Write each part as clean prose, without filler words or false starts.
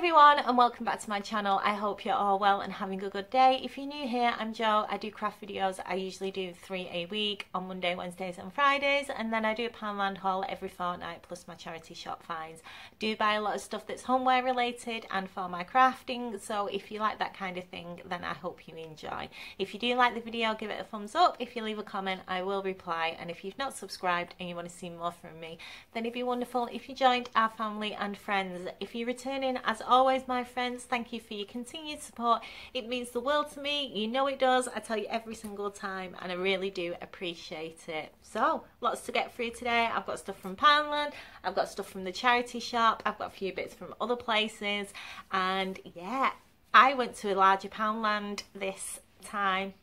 everyone and welcome back to my channel. I hope you're all well and having a good day. If you're new here, I'm Jo. I do craft videos. I usually do 3 a week on Monday, Wednesdays and Fridays, and then I do a Poundland haul every fortnight plus my charity shop finds. I do buy a lot of stuff that's homeware related and for my crafting, so if you like that kind of thing then I hope you enjoy. If you do like the video, give it a thumbs up. If you leave a comment I will reply, and if you've not subscribed and you want to see more from me then it'd be wonderful if you joined our family and friends. If you're returning, as always my friends, thank you for your continued support. It means the world to me, you know it does. I tell you every single time and I really do appreciate it. So lots to get through today. I've got stuff from Poundland, I've got stuff from the charity shop, I've got a few bits from other places, and yeah, I went to a larger Poundland this time.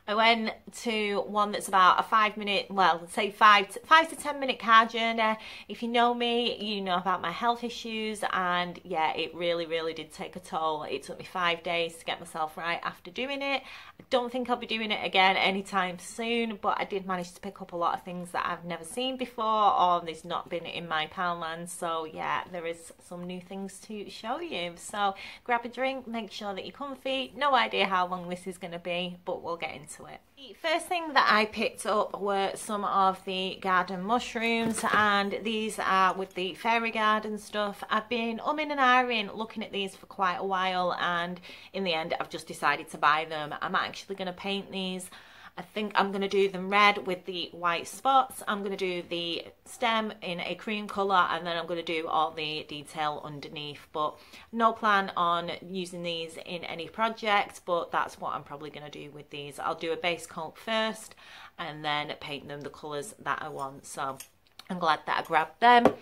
I went to one that's about a 5 minute, well, say 5 to 10 minute car journey. If you know me, you know about my health issues, and yeah, it really did take a toll. It took me 5 days to get myself right after doing it. I don't think I'll be doing it again anytime soon, but I did manage to pick up a lot of things that I've never seen before or there's not been in my Poundland. So yeah, there is some new things to show you. So grab a drink, make sure that you're comfy. No idea how long this is going to be, but we'll get into it. The first thing that I picked up were some of the garden mushrooms, and these are with the fairy garden stuff. I've been umming and ahhing looking at these for quite a while, and in the end I've just decided to buy them. I'm actually going to paint these. I think I'm going to do them red with the white spots. I'm going to do the stem in a cream colour, and then I'm going to do all the detail underneath. But no plan on using these in any project, but that's what I'm probably going to do with these. I'll do a base coat first and then paint them the colours that I want. So I'm glad that I grabbed them.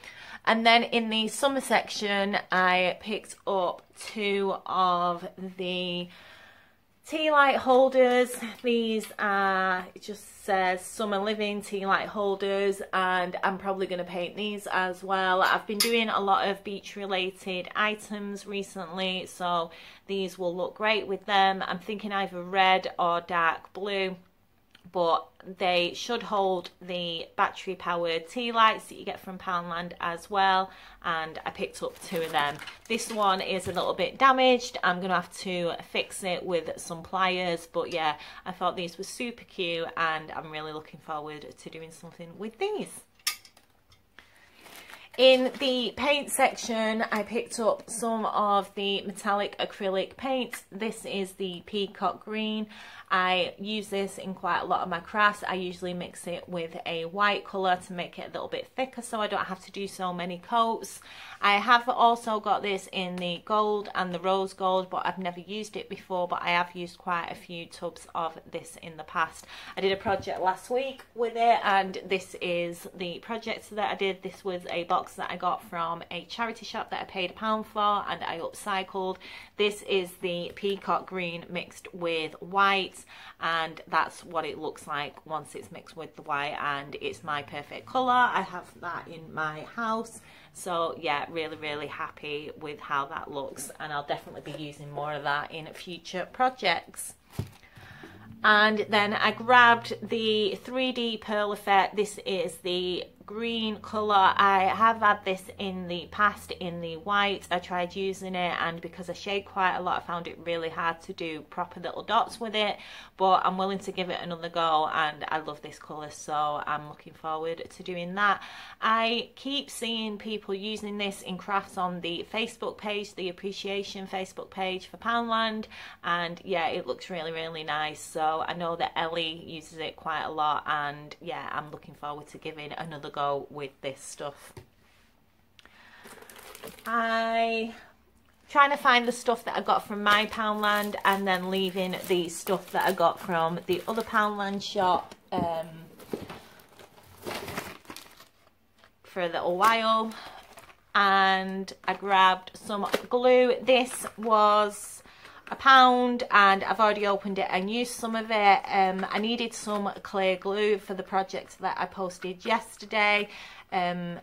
And then in the summer section I picked up 2 of the tea light holders. These are, it just says summer living tea light holders, and I'm probably going to paint these as well. I've been doing a lot of beach related items recently, so these will look great with them. I'm thinking either red or dark blue, but they should hold the battery powered tea lights that you get from Poundland as well, and I picked up 2 of them. This one is a little bit damaged. I'm gonna have to fix it with some pliers, but yeah, I thought these were super cute and I'm really looking forward to doing something with these. In the paint section, I picked up some of the metallic acrylic paint. This is the peacock green. I use this in quite a lot of my crafts. I usually mix it with a white colour to make it a little bit thicker so I don't have to do so many coats. I have also got this in the gold and the rose gold, but I've never used it before, but I have used quite a few tubs of this in the past. I did a project last week with it, and this is the project that I did. This was a box that I got from a charity shop that I paid £1 for and I upcycled. This is the peacock green mixed with white, and that's what it looks like once it's mixed with the white, and it's my perfect colour. I have that in my house, so yeah, really happy with how that looks, and I'll definitely be using more of that in future projects. And then I grabbed the 3D Pearl Effect. This is the green colour. I have had this in the past in the white. I tried using it, and because I shade quite a lot I found it really hard to do proper little dots with it, but I'm willing to give it another go and I love this colour, so I'm looking forward to doing that. I keep seeing people using this in crafts on the Facebook page, the appreciation Facebook page for Poundland, and yeah, it looks really nice. So I know that Ellie uses it quite a lot, and yeah, I'm looking forward to giving another go with this stuff. I trying to find the stuff that I got from my Poundland and then leaving the stuff that I got from the other Poundland shop for a little while. And I grabbed some glue. This was £1 and I've already opened it and used some of it. I needed some clear glue for the project that I posted yesterday, and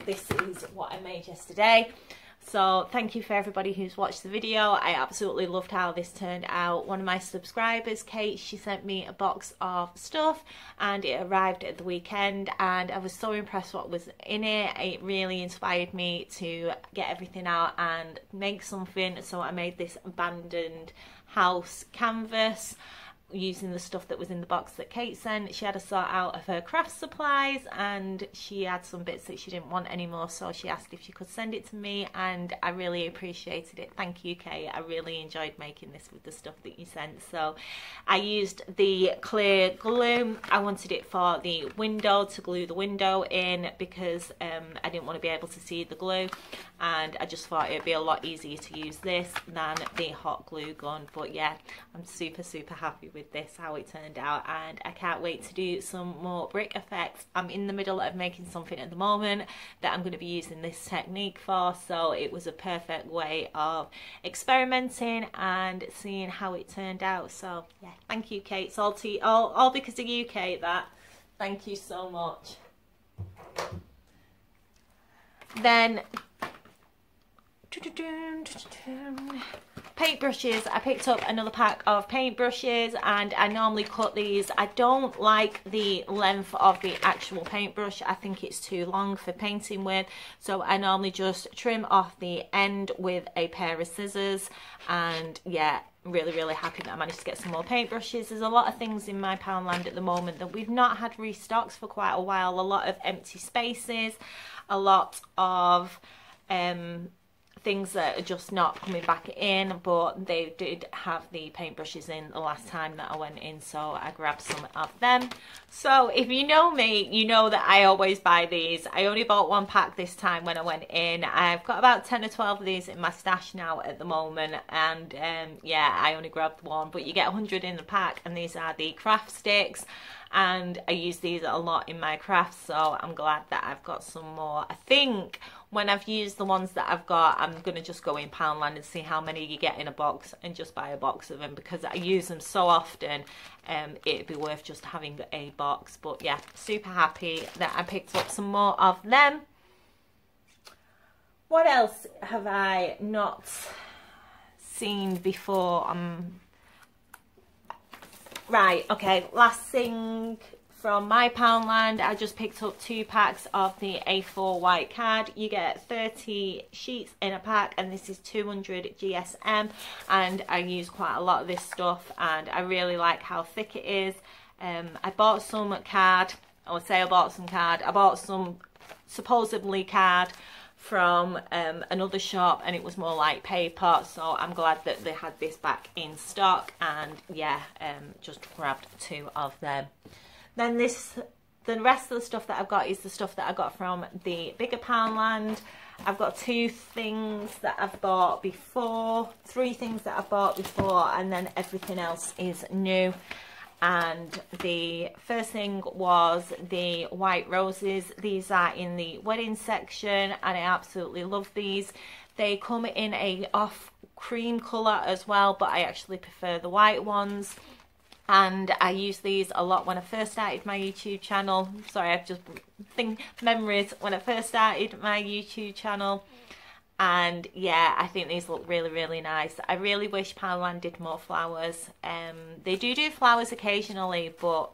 this is what I made yesterday. So thank you for everybody who's watched the video. I absolutely loved how this turned out. One of my subscribers, Kate, she sent me a box of stuff and it arrived at the weekend, and I was so impressed what was in it. It really inspired me to get everything out and make something. So I made this abandoned house canvas using the stuff that was in the box that Kate sent. She had a sort out of her craft supplies and she had some bits that she didn't want anymore, so she asked if she could send it to me, and I really appreciated it. Thank you, Kate. I really enjoyed making this with the stuff that you sent. So I used the clear glue. I wanted it for the window, to glue the window in, because I didn't want to be able to see the glue, and I just thought it'd be a lot easier to use this than the hot glue gun. But yeah, I'm super happy with this, how it turned out, and I can't wait to do some more brick effects. I'm in the middle of making something at the moment that I'm going to be using this technique for, so it was a perfect way of experimenting and seeing how it turned out. So yeah, thank you, Kate. Salty, all because of you, Kate. That, thank you so much. Then paintbrushes. I picked up another pack of paintbrushes, and I normally cut these. I don't like the length of the actual paintbrush. I think it's too long for painting with, so I normally just trim off the end with a pair of scissors. And yeah, really happy that I managed to get some more paintbrushes. There's a lot of things in my Poundland at the moment that we've not had restocks for quite a while. A lot of empty spaces, a lot of things that are just not coming back in, but they did have the paintbrushes in the last time that I went in, so I grabbed some of them. So if you know me, you know that I always buy these. I only bought one pack this time when I went in. I've got about 10 or 12 of these in my stash now at the moment, and yeah, I only grabbed one, but you get 100 in the pack, and these are the craft sticks, and I use these a lot in my crafts, so I'm glad that I've got some more. I think when I've used the ones that I've got, I'm going to just go in Poundland and see how many you get in a box and just buy a box of them, because I use them so often. It'd be worth just having a box. But yeah, super happy that I picked up some more of them. What else have I not seen before? Right, okay, last thing from my Poundland, I just picked up 2 packs of the A4 white card. You get 30 sheets in a pack, and this is 200 GSM, and I use quite a lot of this stuff, and I really like how thick it is. I bought some card, I would say I bought some card, I bought some supposedly card from another shop, and it was more like paper, so I'm glad that they had this back in stock, and yeah, just grabbed 2 of them. Then the rest of the stuff that I've got is the stuff that I got from the bigger Poundland. I've got 2 things that I've bought before, 3 things that I've bought before, and then everything else is new. And the first thing was the white roses. These are in the wedding section, and I absolutely love these. They come in a off cream colour as well, but I actually prefer the white ones. And I used these a lot when I first started my YouTube channel. Sorry, I've just memories when I first started my YouTube channel. And yeah, I think these look really nice. I really wish Poundland did more flowers. They do flowers occasionally, but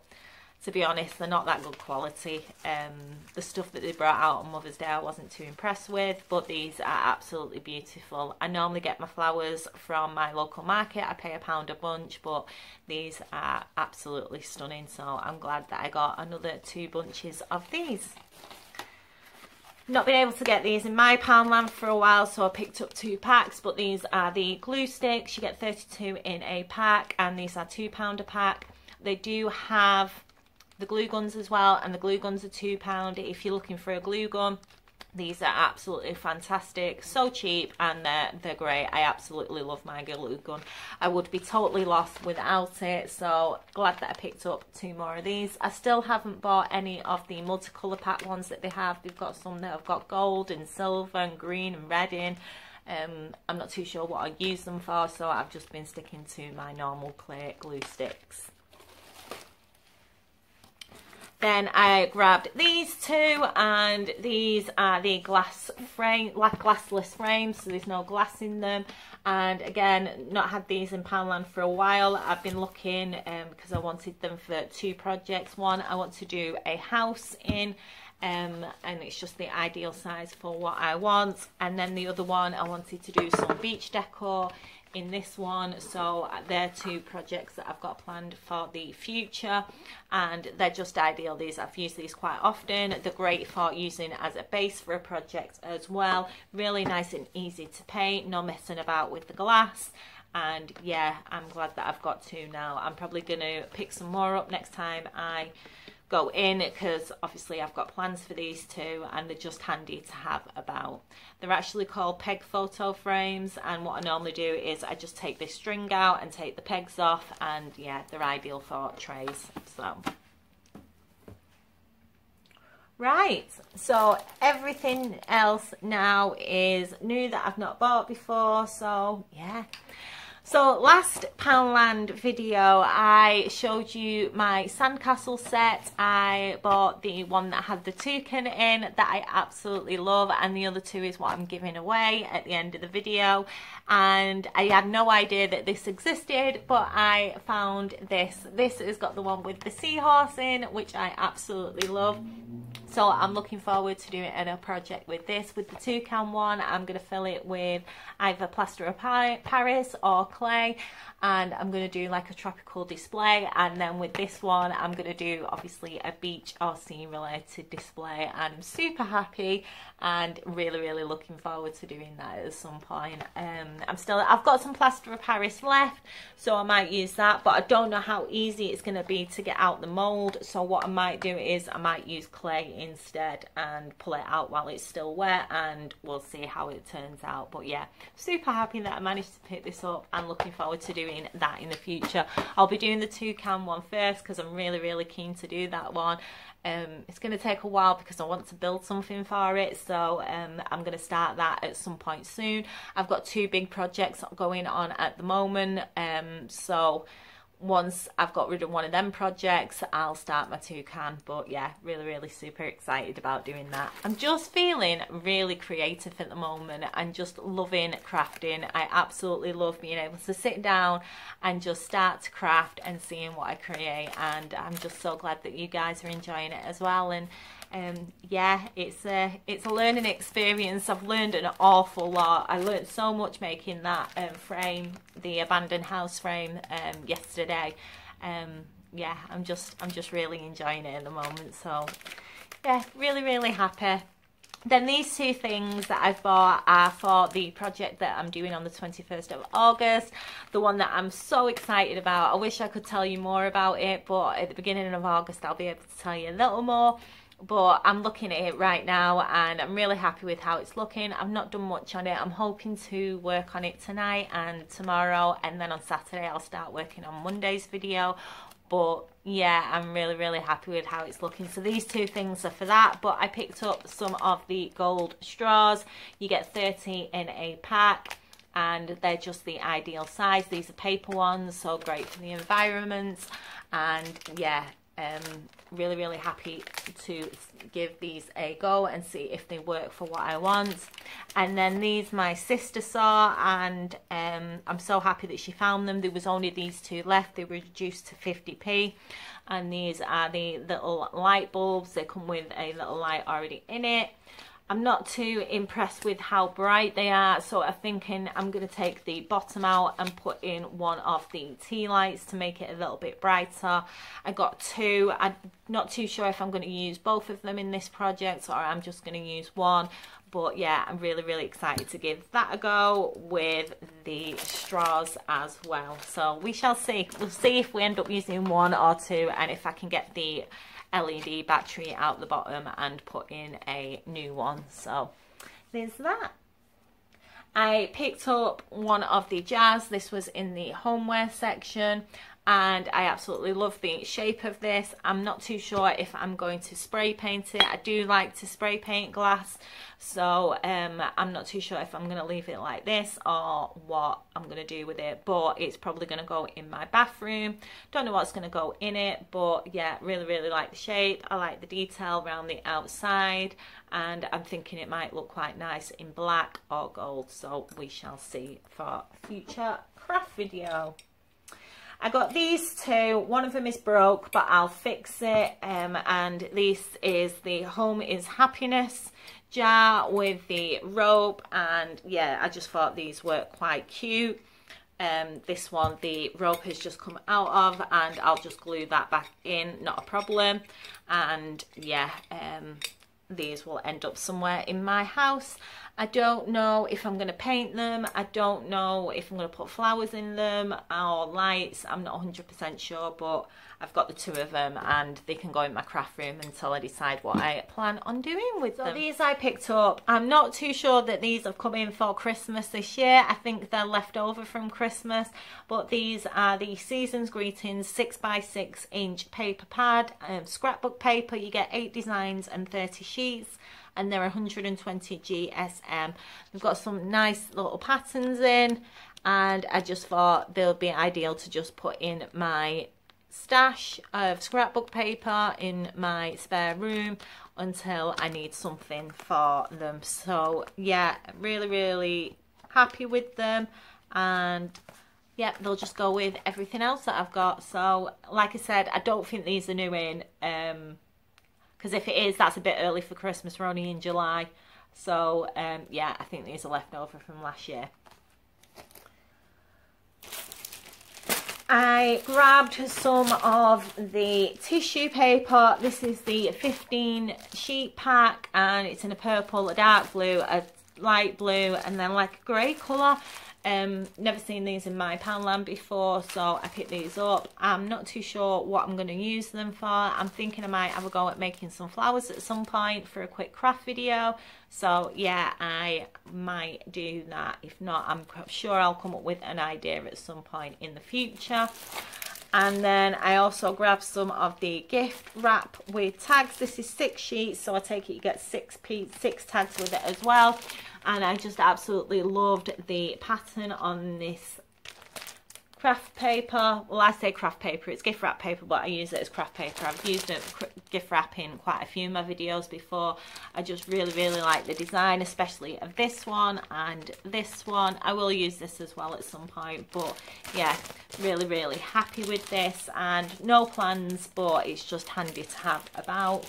to be honest, they're not that good quality. The stuff that they brought out on Mother's Day I wasn't too impressed with, but these are absolutely beautiful. I normally get my flowers from my local market. I pay £1 a bunch, but these are absolutely stunning, so I'm glad that I got another 2 bunches of these. Not been able to get these in my Poundland for a while, so I picked up 2 packs, but these are the glue sticks. You get 32 in a pack, and these are £2 a pack. They do have the glue guns as well, and the glue guns are £2 if you're looking for a glue gun. These are absolutely fantastic, so cheap, and they're great. I absolutely love my glue gun. I would be totally lost without it, so glad that I picked up 2 more of these. I still haven't bought any of the multicolour pack ones that they have. They've got some that have got gold and silver and green and red in. I'm not too sure what I use them for, so I've just been sticking to my normal clear glue sticks. Then I grabbed these two, and these are the glass frame, like glassless frames, so there's no glass in them. And again, not had these in Poundland for a while. I've been looking because I wanted them for two projects. One, I want to do a house in, and it's just the ideal size for what I want. And then the other one, I wanted to do some beach decor in this one. So they're two projects that I've got planned for the future, and they're just ideal. These, I've used these quite often. They're great for using as a base for a project as well. Really nice and easy to paint, no messing about with the glass. And yeah, I'm glad that I've got two now. I'm probably going to pick some more up next time I go in, because obviously I've got plans for these two and they're just handy to have about. They're actually called peg photo frames, and what I normally do is I just take this string out and take the pegs off, and yeah, they're ideal for trays. So right, so everything else now is new that I've not bought before, so yeah. So last Poundland video, I showed you my sandcastle set. I bought the one that had the toucan in that I absolutely love, and the other two is what I'm giving away at the end of the video. And I had no idea that this existed, but I found this. This has got the one with the seahorse in, which I absolutely love. So I'm looking forward to doing a project with this. With the toucan one, I'm going to fill it with either plaster of Paris or clay, and I'm going to do like a tropical display. And then with this one, I'm going to do obviously a beach or sea related display, and I'm super happy and really looking forward to doing that at some point. I've got some plaster of Paris left, so I might use that, but I don't know how easy it's going to be to get out the mold. So what I might do is I might use clay instead and pull it out while it's still wet, and we'll see how it turns out. But yeah, super happy that I managed to pick this up and looking forward to doing that in the future. I'll be doing the toucan one first because I'm really keen to do that one. It's going to take a while because I want to build something for it, so I'm going to start that at some point soon. I've got two big projects going on at the moment, so once I've got rid of one of them projects, I'll start my toucan. But yeah, really super excited about doing that. I'm just feeling really creative at the moment and just loving crafting. I absolutely love being able to sit down and just start to craft and seeing what I create, and I'm just so glad that you guys are enjoying it as well. And yeah, it's a learning experience. I've learned an awful lot. I learned so much making that frame, the abandoned house frame, yesterday. Yeah, I'm just really enjoying it at the moment. So yeah, really happy. Then these two things that I've bought are for the project that I'm doing on the 21st of August. The one that I'm so excited about. I wish I could tell you more about it, but at the beginning of August I'll be able to tell you a little more. But I'm looking at it right now and I'm really happy with how it's looking. I've not done much on it. I'm hoping to work on it tonight and tomorrow, and then on Saturday I'll start working on Monday's video. But yeah, I'm really happy with how it's looking. So these two things are for that. But I picked up some of the gold straws. You get 30 in a pack, and they're just the ideal size. These are paper ones, so great for the environment. And yeah, really happy to give these a go and see if they work for what I want. And then these my sister saw, and I'm so happy that she found them. There was only these two left. They were reduced to 50p, and these are the little light bulbs. They come with a little light already in it. I'm not too impressed with how bright they are, so I'm thinking I'm going to take the bottom out and put in one of the tea lights to make it a little bit brighter. I got two. I'm not too sure if I'm going to use both of them in this project or I'm just going to use one. But yeah, I'm really excited to give that a go with the straws as well. So we shall see. We'll see if we end up using one or two, and if I can get the LED battery out the bottom and put in a new one. So there's that. I picked up one of the jars. This was in the homeware section, and I absolutely love the shape of this. I'm not too sure if I'm going to spray paint it. I do like to spray paint glass, so I'm not too sure if I'm going to leave it like this or what I'm going to do with it, but it's probably going to go in my bathroom. Don't know what's going to go in it, but yeah, really like the shape. I like the detail around the outside, and I'm thinking it might look quite nice in black or gold, so we shall see for future craft video. I got these two. One of them is broke, but I'll fix it. And this is the Home is Happiness jar with the rope, and yeah, I just thought these were quite cute. This one, the rope has just come out of, and I'll just glue that back in, not a problem. And yeah, these will end up somewhere in my house. I don't know if I'm going to paint them. I don't know if I'm going to put flowers in them or lights. I'm not 100% sure, but I've got the two of them and they can go in my craft room until I decide what I plan on doing with them. So these I picked up. I'm not too sure that these have come in for Christmas this year. I think they're left over from Christmas, but these are the Season's Greetings 6x6 inch paper pad, scrapbook paper. You get 8 designs and 30 sheets, and they're 120 GSM. They've got some nice little patterns in, and I just thought they'll be ideal to just put in my stash of scrapbook paper in my spare room until I need something for them. So yeah, really happy with them, and yeah, they'll just go with everything else that I've got. So like I said, I don't think these are new in, because if it is, that's a bit early for Christmas. We're only in July. So yeah, I think these are left over from last year. I grabbed some of the tissue paper. This is the 15 sheet pack, and it's in a purple, a dark blue, a light blue, and then like a grey colour. Never seen these in my Poundland before, so I picked these up. I'm not too sure what I'm going to use them for. I'm thinking I might have a go at making some flowers at some point for a quick craft video. So yeah, I might do that. If not, I'm sure I'll come up with an idea at some point in the future. And then I also grabbed some of the gift wrap with tags. This is 6 sheets, so I take it you get 6 tags with it as well. And I just absolutely loved the pattern on this craft paper. Well, I say craft paper, it's gift wrap paper, but I use it as craft paper. I've used it gift wrap in quite a few of my videos before. I just really like the design, especially of this one and this one. I will use this as well at some point, but yeah, really happy with this, and no plans, but it's just handy to have about.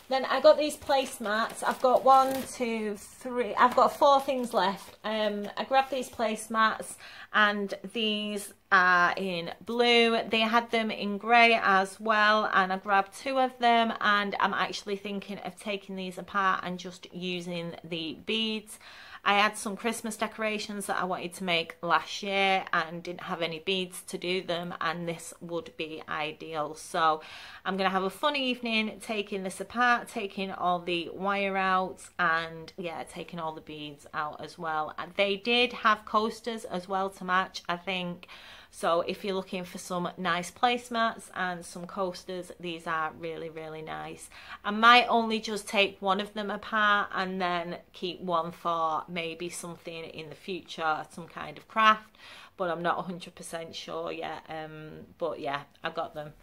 Then I got these placemats. I've got 1, 2, 3. I've got 4 things left. I grabbed these placemats, and these are in blue. They had them in grey as well, and I grabbed 2 of them, and I'm actually thinking of taking these apart and just using the beads. I had some Christmas decorations that I wanted to make last year and didn't have any beads to do them, and this would be ideal. So I'm going to have a fun evening taking this apart, taking all the wire out, and yeah, taking all the beads out as well. And they did have coasters as well to match, I think. So if you're looking for some nice placemats and some coasters, these are really nice. I might only just take one of them apart and then keep one for maybe something in the future, some kind of craft, but I'm not 100% sure yet. But yeah, I got them.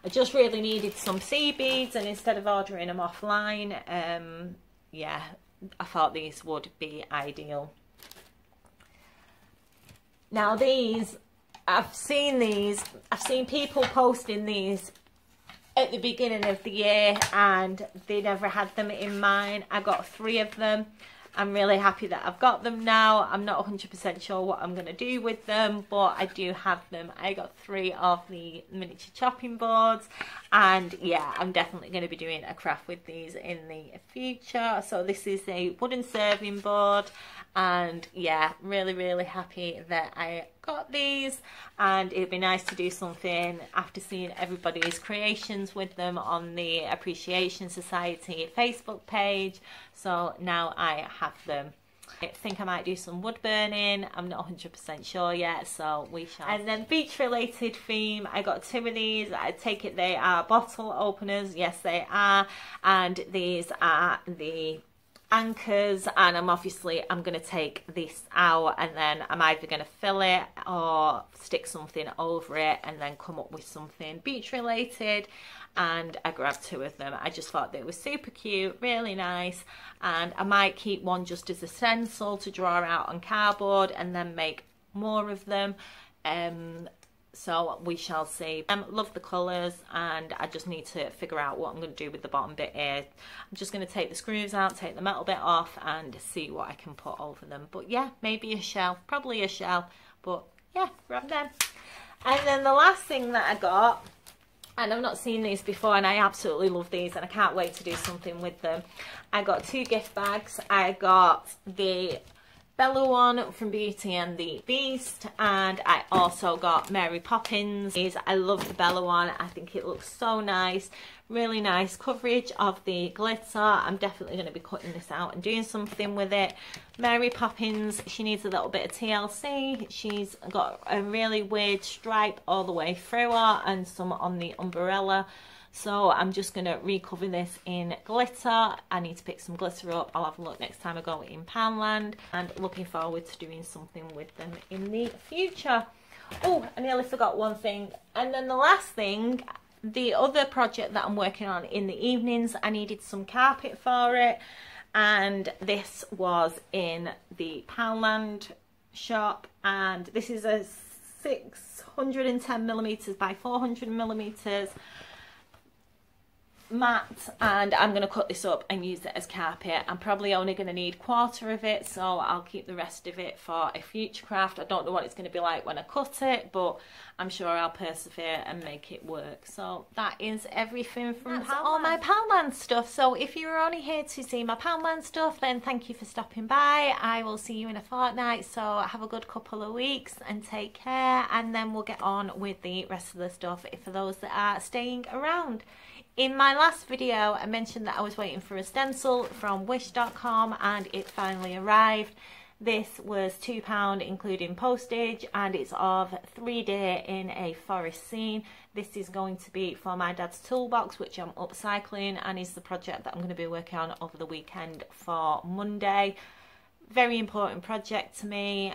I just really needed some sea beads, and instead of ordering them offline, yeah, I thought these would be ideal. Now these, I've seen people posting these at the beginning of the year, and they never had them in mine. I got 3 of them. I'm really happy that I've got them now. I'm not 100% sure what I'm going to do with them, but I do have them. I got 3 of the miniature chopping boards, and yeah, I'm definitely going to be doing a craft with these in the future. So this is a wooden serving board, and yeah, really happy that I got these, and it'd be nice to do something after seeing everybody's creations with them on the Appreciation Society Facebook page. So now I have them. I think I might do some wood burning. I'm not 100% sure yet, so we shall. And then beach related theme, I got 2 of these. I take it they are bottle openers. Yes, they are. And these are the anchors, and I'm going to take this out, and then I'm either going to fill it or stick something over it and then come up with something beach related. And I grabbed 2 of them. I just thought they were super cute, really nice, and I might keep one just as a stencil to draw out on cardboard and then make more of them. So we shall see. Love the colours, and I just need to figure out what I'm going to do with the bottom bit here. I'm just going to take the screws out, take the metal bit off, and see what I can put over them. But yeah, maybe a shell, probably a shell, but yeah, grab them. And then the last thing that I got, and I've not seen these before, and I absolutely love these, and I can't wait to do something with them. I got 2 gift bags. I got the Bella one from Beauty and the Beast, and I also got Mary Poppins. I love the Bella one. I think it looks so nice. Really nice coverage of the glitter. I'm definitely going to be cutting this out and doing something with it. Mary Poppins, she needs a little bit of TLC. She's got a really weird stripe all the way through her and some on the umbrella. So I'm just going to recover this in glitter. I need to pick some glitter up. I'll have a look next time I go in Poundland, and looking forward to doing something with them in the future. Oh, I nearly forgot one thing. And then the last thing, the other project that I'm working on in the evenings, I needed some carpet for it, and this was in the Poundland shop, and this is a 610mm by 400mm mat, and I'm going to cut this up and use it as carpet. I'm probably only going to need 1/4 of it, so I'll keep the rest of it for a future craft. I don't know what it's going to be like when I cut it, but I'm sure I'll persevere and make it work. So that is everything from Poundland. All my Poundland stuff. So if you're only here to see my Poundland stuff, then thank you for stopping by. I will see you in a fortnight, so have a good couple of weeks and take care, and then we'll get on with the rest of the stuff for those that are staying around. In my last video, I mentioned that I was waiting for a stencil from wish.com, and it finally arrived. This was £2 including postage, and it's of 3D in a forest scene. This is going to be for my dad's toolbox, which I'm upcycling, and is the project that I'm going to be working on over the weekend for Monday. Very important project to me.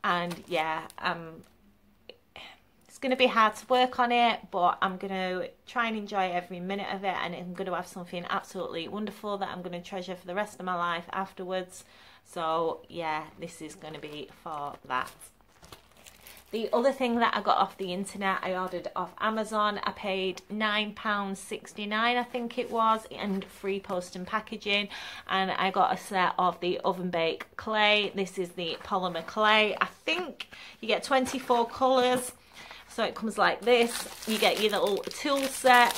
And yeah, it's going to be hard to work on it, but I'm going to try and enjoy every minute of it, and I'm going to have something absolutely wonderful that I'm going to treasure for the rest of my life afterwards. So yeah, this is going to be for that. The other thing that I got off the internet, I ordered off Amazon. I paid £9.69, I think it was, and free post and packaging. And I got a set of the oven bake clay. This is the Polymer Clay. I think you get 24 colours. So it comes like this. You get your little tool set.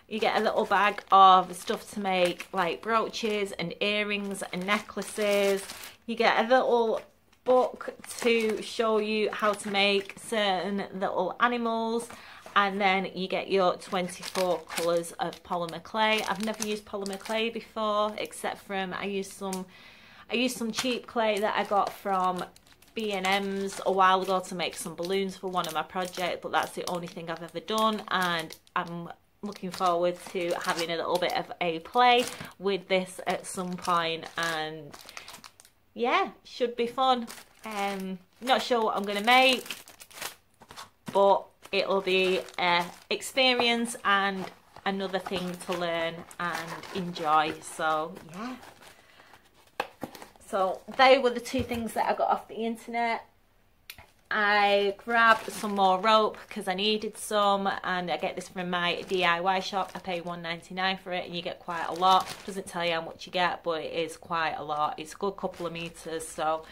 You get a little bag of stuff to make like brooches and earrings and necklaces. You get a little book to show you how to make certain little animals, and then you get your 24 colours of polymer clay. I've never used polymer clay before, except from I used some cheap clay that I got from B&M's a while ago to make some balloons for one of my projects, but that's the only thing I've ever done, and I'm looking forward to having a little bit of a play with this at some point, and yeah, should be fun. Not sure what I'm going to make, but it'll be an experience and another thing to learn and enjoy. So yeah, so they were the 2 things that I got off the internet. I grabbed some more rope because I needed some, and I get this from my DIY shop. I paid £1.99 for it, and you get quite a lot. Doesn't tell you how much you get, but it is quite a lot. It's a good couple of meters, so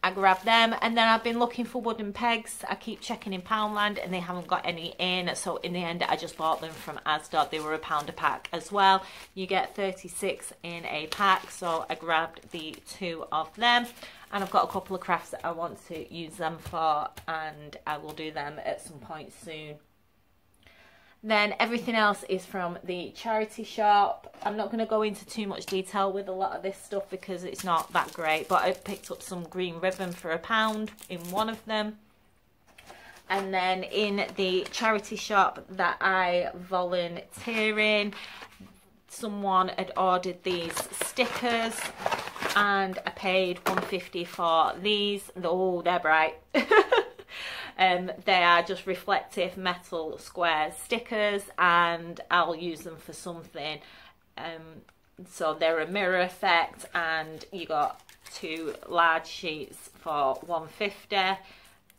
I grabbed them. And then I've been looking for wooden pegs. I keep checking in Poundland and they haven't got any in, so in the end I just bought them from Asda. They were £1 a pack as well. You get 36 in a pack, so I grabbed the 2 of them. And I've got a couple of crafts that I want to use them for, and I will do them at some point soon. Then everything else is from the charity shop. I'm not going to go into too much detail with a lot of this stuff because it's not that great, but I picked up some green ribbon for £1 in one of them. And then in the charity shop that I volunteer in, someone had ordered these stickers and I paid £1.50 for these. Oh, they're bright. They are just reflective metal square stickers and I'll use them for something. So they're a mirror effect, and you got 2 large sheets for £1.50,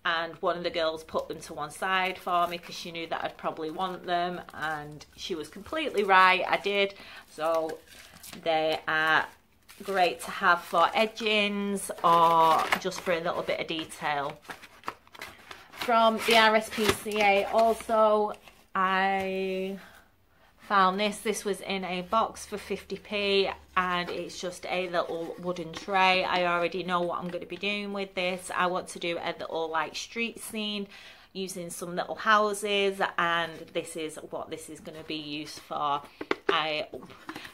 and one of the girls put them to one side for me because she knew that I'd probably want them, and she was completely right, I did. So they are great to have for edgings or just for a little bit of detail. From the RSPCA also, I found this. This was in a box for 50p, and it's just a little wooden tray. I already know what I'm going to be doing with this. I want to do a little like street scene using some little houses, and this is what this is going to be used for.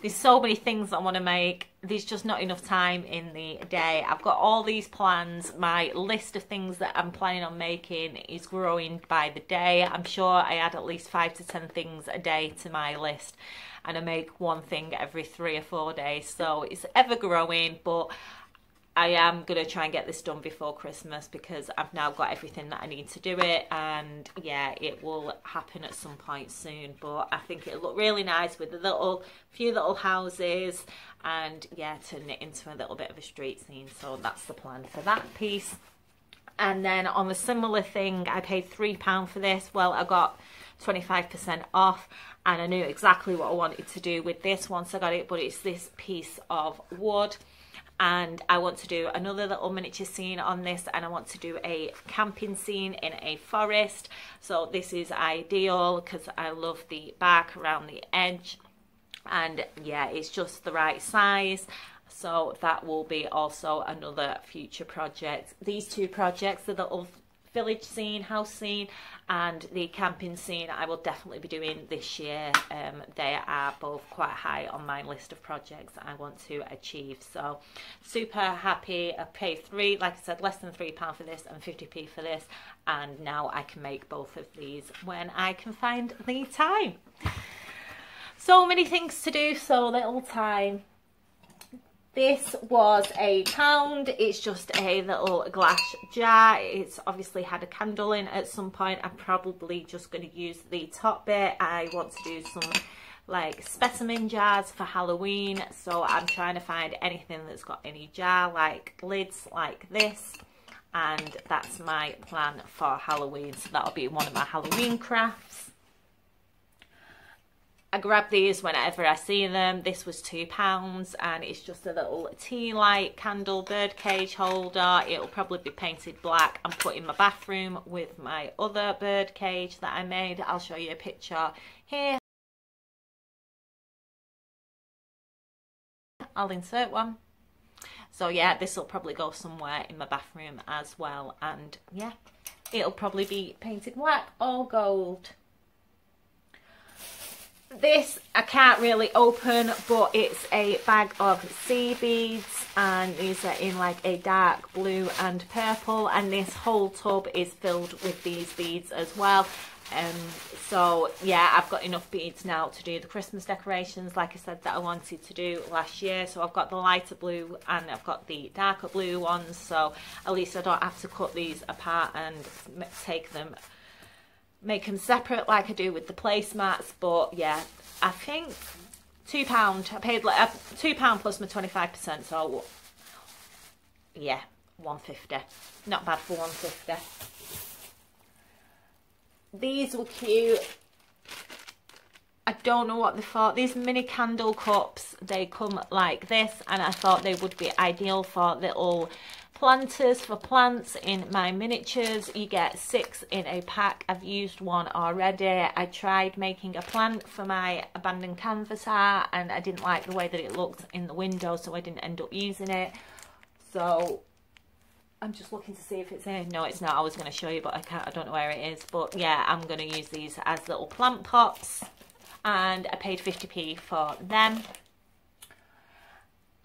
There's so many things I want to make. There's just not enough time in the day. I've got all these plans. My list of things that I'm planning on making is growing by the day. I'm sure I add at least 5 to 10 things a day to my list, and I make one thing every 3 or 4 days, so it's ever growing. But I am going to try and get this done before Christmas because I've now got everything that I need to do it, and yeah, it will happen at some point soon. But I think it'll look really nice with the few little houses, and yeah, turn it into a little bit of a street scene. So that's the plan for that piece. And then on the similar thing, I paid £3 for this. Well, I got 25% off, and I knew exactly what I wanted to do with this once I got it, but it's this piece of wood. And I want to do another little miniature scene on this, and I want to do a camping scene in a forest. So this is ideal because I love the bark around the edge, and yeah, it's just the right size. So that will be also another future project. These 2 projects, the little village scene, house scene, and the camping scene, I will definitely be doing this year. They are both quite high on my list of projects I want to achieve. So super happy. I paid like I said, less than £3 for this and 50p for this, and now I can make both of these when I can find the time. So many things to do, so little time. This was £1. It's just a little glass jar. It's obviously had a candle in at some point. I'm probably just going to use the top bit. I want to do some like specimen jars for Halloween, so I'm trying to find anything that's got any jar like lids like this, and that's my plan for Halloween. So that'll be one of my Halloween crafts. I grab these whenever I see them. This was £2, and it's just a little tea light candle bird cage holder. It'll probably be painted black and put in my bathroom with my other bird cage that I made. I'll show you a picture here. I'll insert one. So yeah, this will probably go somewhere in my bathroom as well, and yeah, it'll probably be painted black or gold. This I can't really open, but it's a bag of sea beads, and these are in like a dark blue and purple, and this whole tub is filled with these beads as well. So yeah, I've got enough beads now to do the Christmas decorations like I said that I wanted to do last year. So I've got the lighter blue and I've got the darker blue ones, so at least I don't have to cut these apart and make them separate like I do with the placemats. But yeah, I think £2. I paid like £2 plus my 25%, so yeah, £1.50. Not bad for £1.50. These were cute. I don't know what they're for. These mini candle cups, they come like this, and I thought they would be ideal for little planters for plants in my miniatures. You get 6 in a pack. I've used one already. I tried making a plant for my abandoned canvas art, and I didn't like the way that it looked in the window, so I didn't end up using it. So I'm just looking to see if it's in. No, it's not. I was going to show you, but I don't know where it is. But yeah, I'm going to use these as little plant pots, and I paid 50p for them.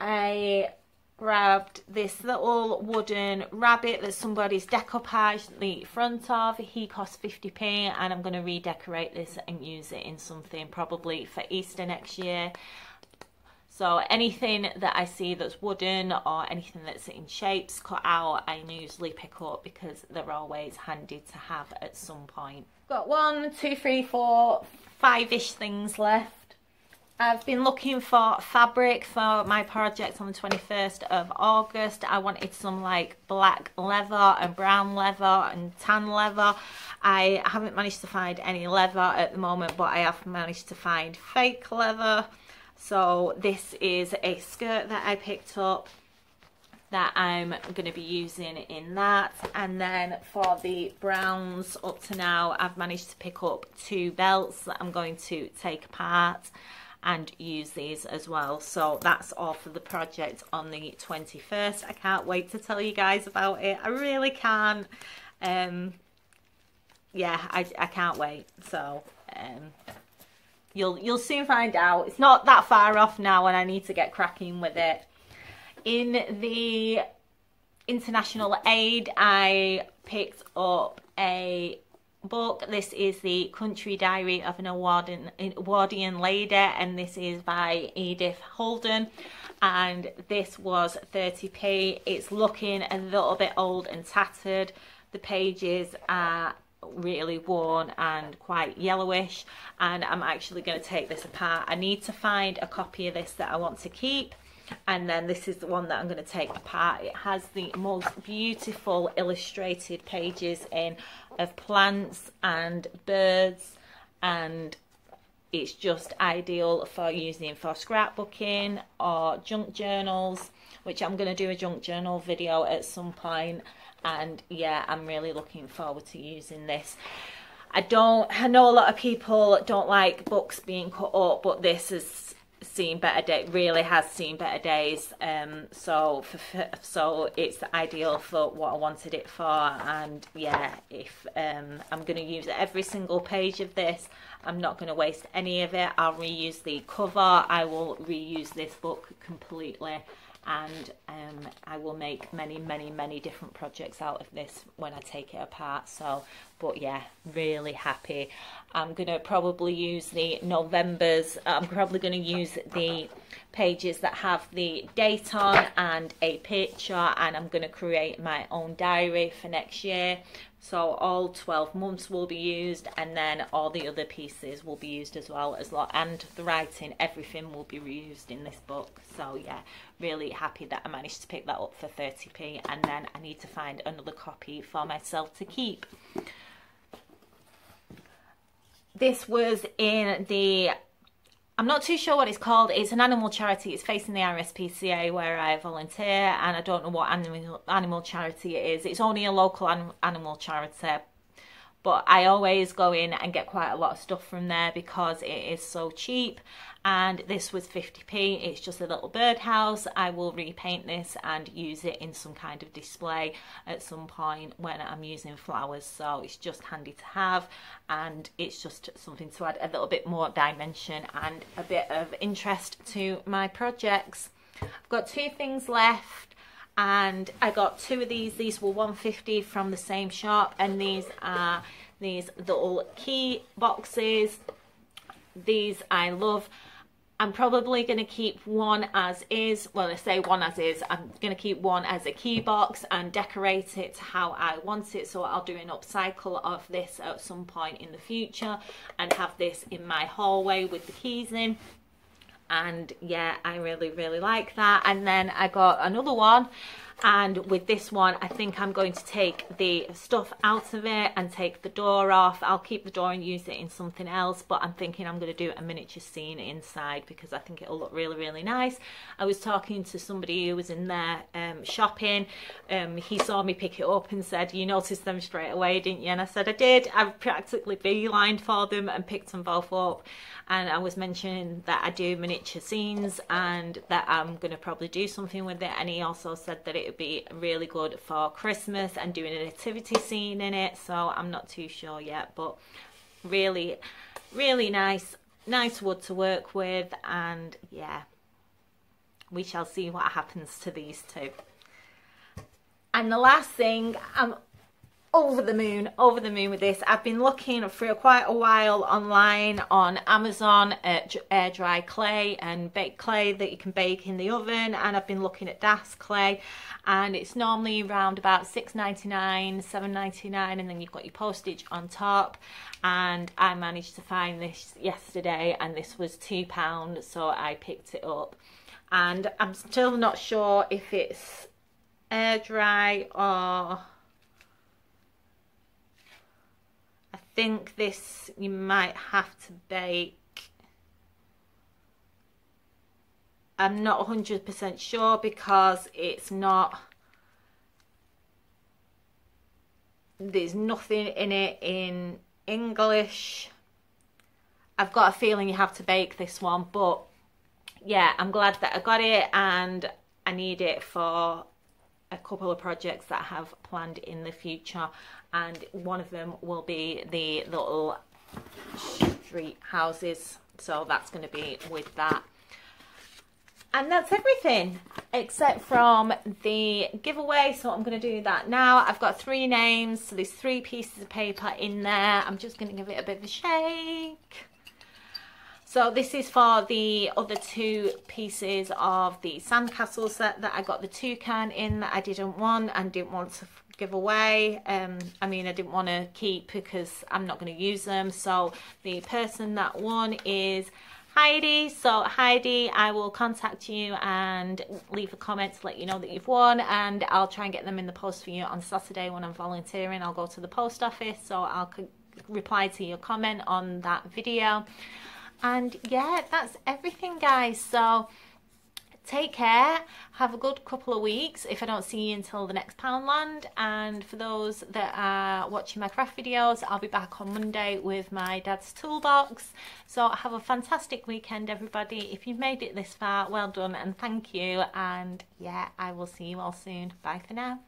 I grabbed this little wooden rabbit that somebody's decoupaged the front of. He cost 50p, and I'm going to redecorate this and use it in something probably for Easter next year. So anything that I see that's wooden or anything that's in shapes cut out, I usually pick up because they're always handy to have at some point. Got 1, 2, 3, 4, 5-ish things left. I've been looking for fabric for my project on the 21st of August. I wanted some like black leather and brown leather and tan leather. I haven't managed to find any leather at the moment, but I have managed to find fake leather. So this is a skirt that I picked up that I'm going to be using in that. And then for the browns up to now, I've managed to pick up 2 belts that I'm going to take apart and use these as well. So that's all for the project on the 21st. I can't wait to tell you guys about it. I really can't. Yeah, I can't wait. So You'll soon find out. It's not that far off now, and I need to get cracking with it. In the international aid, I picked up a book. This is the Country Diary of an Edwardian Lady, and this is by Edith Holden, and this was 30p. It's looking a little bit old and tattered. The pages are really worn and quite yellowish, and I'm actually going to take this apart. I need to find a copy of this that I want to keep, and then this is the one that I'm going to take apart. It has the most beautiful illustrated pages in of plants and birds, and it's just ideal for using for scrapbooking or junk journals, which I'm going to do a junk journal video at some point. And yeah, I'm really looking forward to using this. I know a lot of people don't like books being cut up, but this has seen better days, really has seen better days. So it's ideal for what I wanted it for. And yeah, if I'm going to use every single page of this, I'm not going to waste any of it. I'll reuse the cover. I will reuse this book completely. And I will make many different projects out of this when I take it apart. So, but yeah, really happy. I'm going to probably use the November's. I'm probably going to use the pages that have the date on and a picture, and I'm going to create my own diary for next year. So all 12 months will be used, and then all the other pieces will be used as well, and the writing, everything will be reused in this book. So yeah, really happy that I managed to pick that up for 30p, and then I need to find another copy for myself to keep. This was in the, I'm not too sure what it's called. It's an animal charity. It's facing the RSPCA where I volunteer, and I don't know what animal charity it is. It's only a local animal charity, but I always go in and get quite a lot of stuff from there because it is so cheap. And this was 50p. It's just a little birdhouse. I will repaint this and use it in some kind of display at some point when I'm using flowers. So it's just handy to have, and it's just something to add a little bit more dimension and a bit of interest to my projects. I've got 2 things left, and I got 2 of these. These were 150 from the same shop, and these are these little key boxes. These I love. I'm probably going to keep one as is. Well, I say one as is. I'm going to keep one as a key box and decorate it to how I want it. So I'll do an upcycle of this at some point in the future and have this in my hallway with the keys in. And yeah, I really like that. And then I got another one, and with this one I think I'm going to take the stuff out of it and take the door off. I'll keep the door and use it in something else, but I'm thinking I'm going to do a miniature scene inside because I think it'll look really nice. I was talking to somebody who was in there shopping. He saw me pick it up and said, "You noticed them straight away, didn't you?" And I said I did. I practically beelined for them and picked them both up. And I was mentioning that I do miniature scenes and that I'm going to probably do something with it. And he also said that it it would be really good for Christmas and doing a nativity scene in it, so I'm not too sure yet, but really, really nice wood to work with, and yeah, we shall see what happens to these two. And the last thing, I'm over the moon with this. I've been looking for quite a while online on Amazon at air dry clay and baked clay that you can bake in the oven, and I've been looking at Das clay, and it's normally around about $6.99, $7.99, and then you've got your postage on top. And I managed to find this yesterday, and this was £2, so I picked it up. And I'm still not sure if it's air dry or... I think this you might have to bake. I'm not 100% sure because it's not, there's nothing in it in English. I've got a feeling you have to bake this one, but yeah, I'm glad that I got it, and I need it for a couple of projects that I have planned in the future, and one of them will be the little street houses, so that's going to be with that. And that's everything except from the giveaway, so I'm going to do that now. I've got 3 names, so there's 3 pieces of paper in there. I'm just going to give it a bit of a shake. So this is for the other 2 pieces of the sandcastle set that I got the toucan in that I didn't want and didn't want to give away. I mean, I didn't want to keep because I'm not going to use them. So the person that won is Heidi. So Heidi, I will contact you and leave a comment to let you know that you've won, and I'll try and get them in the post for you on Saturday when I'm volunteering. I'll go to the post office, so I'll reply to your comment on that video. And yeah, that's everything, guys. So take care, have a good couple of weeks if I don't see you until the next Poundland. And for those that are watching my craft videos, I'll be back on Monday with my dad's toolbox. So have a fantastic weekend, everybody. If you've made it this far, well done and thank you. And yeah, I will see you all soon. Bye for now.